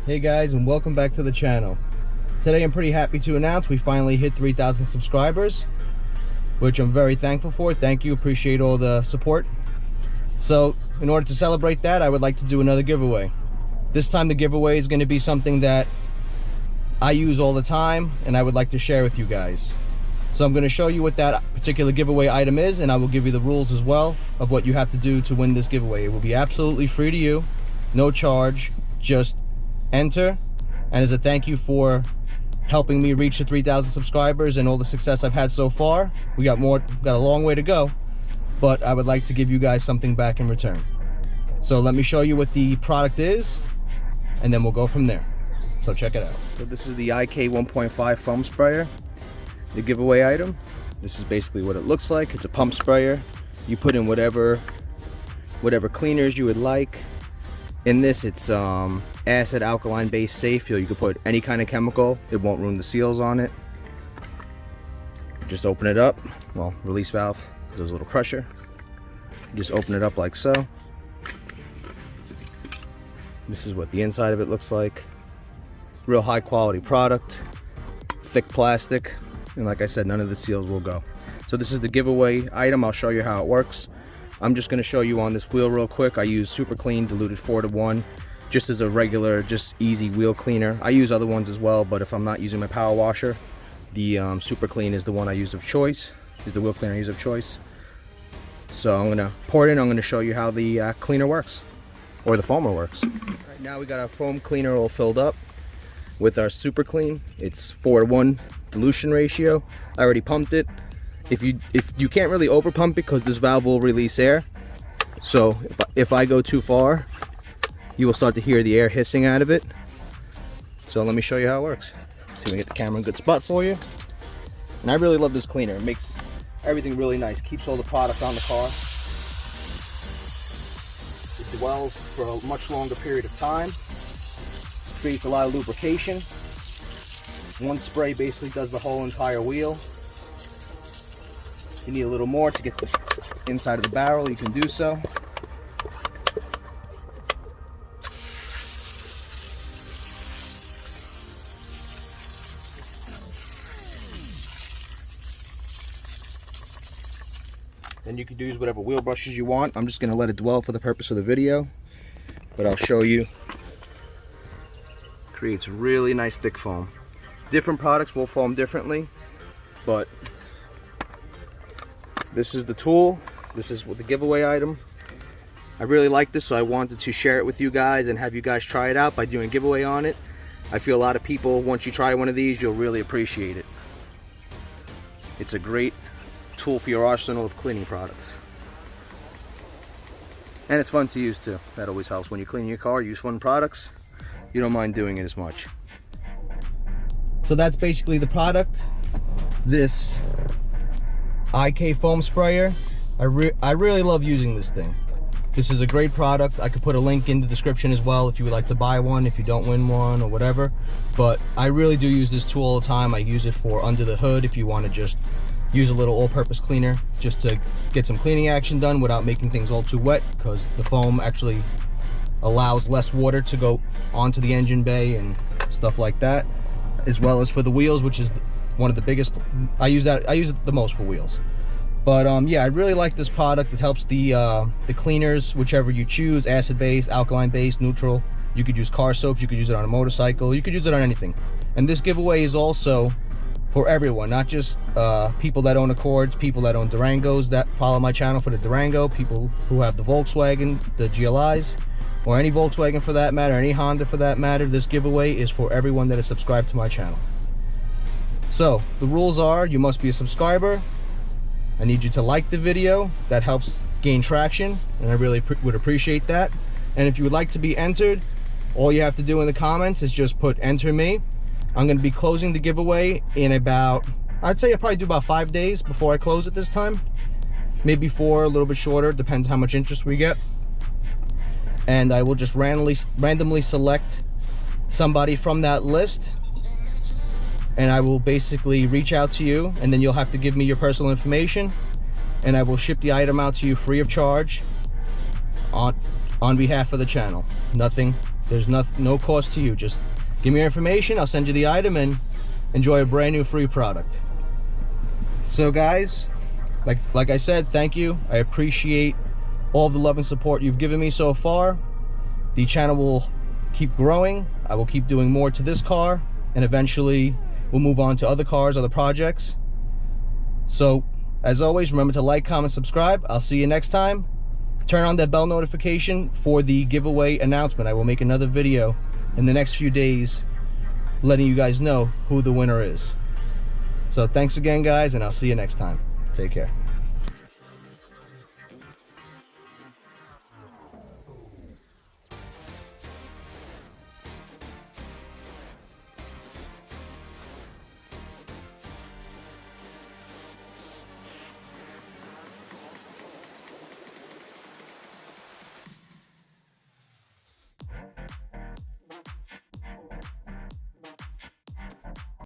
Hey guys, and welcome back to the channel. Today I'm pretty happy to announce we finally hit 3,000 subscribers, which I'm very thankful for. Thank you, appreciate all the support. So in order to celebrate that, I would like to do another giveaway. This time the giveaway is going to be something that I use all the time and I would like to share with you guys. So I'm going to show you what that particular giveaway item is, and I will give you the rules as well of what you have to do to win this giveaway. It will be absolutely free to you, no charge, just enter. And as a thank you for helping me reach the 3,000 subscribers and all the success I've had so far, we got a long way to go, but I would like to give you guys something back in return. So let me show you what the product is, and then we'll go from there. So check it out. So this is the IK 1.5 foam sprayer, the giveaway item. This is basically what it looks like. It's a pump sprayer. You put in whatever cleaners you would like. In this, it's acid, alkaline base safe. You can put any kind of chemical. It won't ruin the seals on it. Just open it up. Well, release valve, there's a little pressure. Just open it up like so. This is what the inside of it looks like. Real high quality product, thick plastic, and like I said, none of the seals will go. So this is the giveaway item. I'll show you how it works. I'm just going to show you on this wheel real quick. I use Super Clean diluted 4:1 just as a regular, just easy wheel cleaner. I use other ones as well, but if I'm not using my power washer, the Super Clean is the one I use of choice, is the wheel cleaner I use of choice. So I'm going to pour it in. I'm going to show you how the cleaner works, or the foamer works. Right now we got our foam cleaner all filled up with our Super Clean. It's 4:1 dilution ratio. I already pumped it. If you can't really over pump it because this valve will release air. So if I go too far, you will start to hear the air hissing out of it. So let me show you how it works. See if we can get the camera in a good spot for you. And I really love this cleaner. It makes everything really nice. Keeps all the product on the car. It dwells for a much longer period of time. Creates a lot of lubrication. One spray basically does the whole entire wheel. You need a little more to get the inside of the barrel, you can do so. Then you can use whatever wheel brushes you want. I'm just going to let it dwell for the purpose of the video, but I'll show you. Creates really nice thick foam. Different products will foam differently, but this is the tool. This is the giveaway item. I really like this, so I wanted to share it with you guys and have you guys try it out by doing a giveaway on it. I feel a lot of people, once you try one of these, you'll really appreciate it. It's a great tool for your arsenal of cleaning products. And it's fun to use too. That always helps. When you clean your car, use fun products, you don't mind doing it as much. So that's basically the product. This IK foam sprayer. I really love using this thing. This is a great product. I could put a link in the description as well if you would like to buy one, if you don't win one or whatever. But I really do use this tool all the time. I use it for under the hood if you want to just use a little all-purpose cleaner just to get some cleaning action done without making things all too wet, because the foam actually allows less water to go onto the engine bay and stuff like that, as well as for the wheels, which is one of the biggest. I use it the most for wheels. But yeah, I really like this product. It helps the cleaners, whichever you choose, acid based, alkaline based, neutral. You could use car soaps, you could use it on a motorcycle, you could use it on anything. And this giveaway is also for everyone, not just people that own Accords, people that own Durangos that follow my channel for the Durango, people who have the Volkswagen, the GLIs, or any Volkswagen for that matter, any Honda for that matter. This giveaway is for everyone that is subscribed to my channel. So the rules are, you must be a subscriber. I need you to like the video. That helps gain traction, and I really would appreciate that. And if you would like to be entered, all you have to do in the comments is just put enter me. I'm going to be closing the giveaway in about, I'd say I'll probably do about 5 days before I close it this time. Maybe 4, a little bit shorter, depends how much interest we get. And I will just randomly select somebody from that list, and I will basically reach out to you, and then you'll have to give me your personal information, and I will ship the item out to you free of charge on behalf of the channel. Nothing There's no cost to you. Just give me your information, I'll send you the item, and enjoy a brand new free product. So guys, like I said, thank you. I appreciate all of the love and support you've given me so far. The channel will keep growing. I will keep doing more to this car, and eventually we'll move on to other cars, other projects. So as always, remember to like, comment, subscribe. I'll see you next time. Turn on that bell notification for the giveaway announcement. I will make another video in the next few days letting you guys know who the winner is. So thanks again, guys, and I'll see you next time. Take care.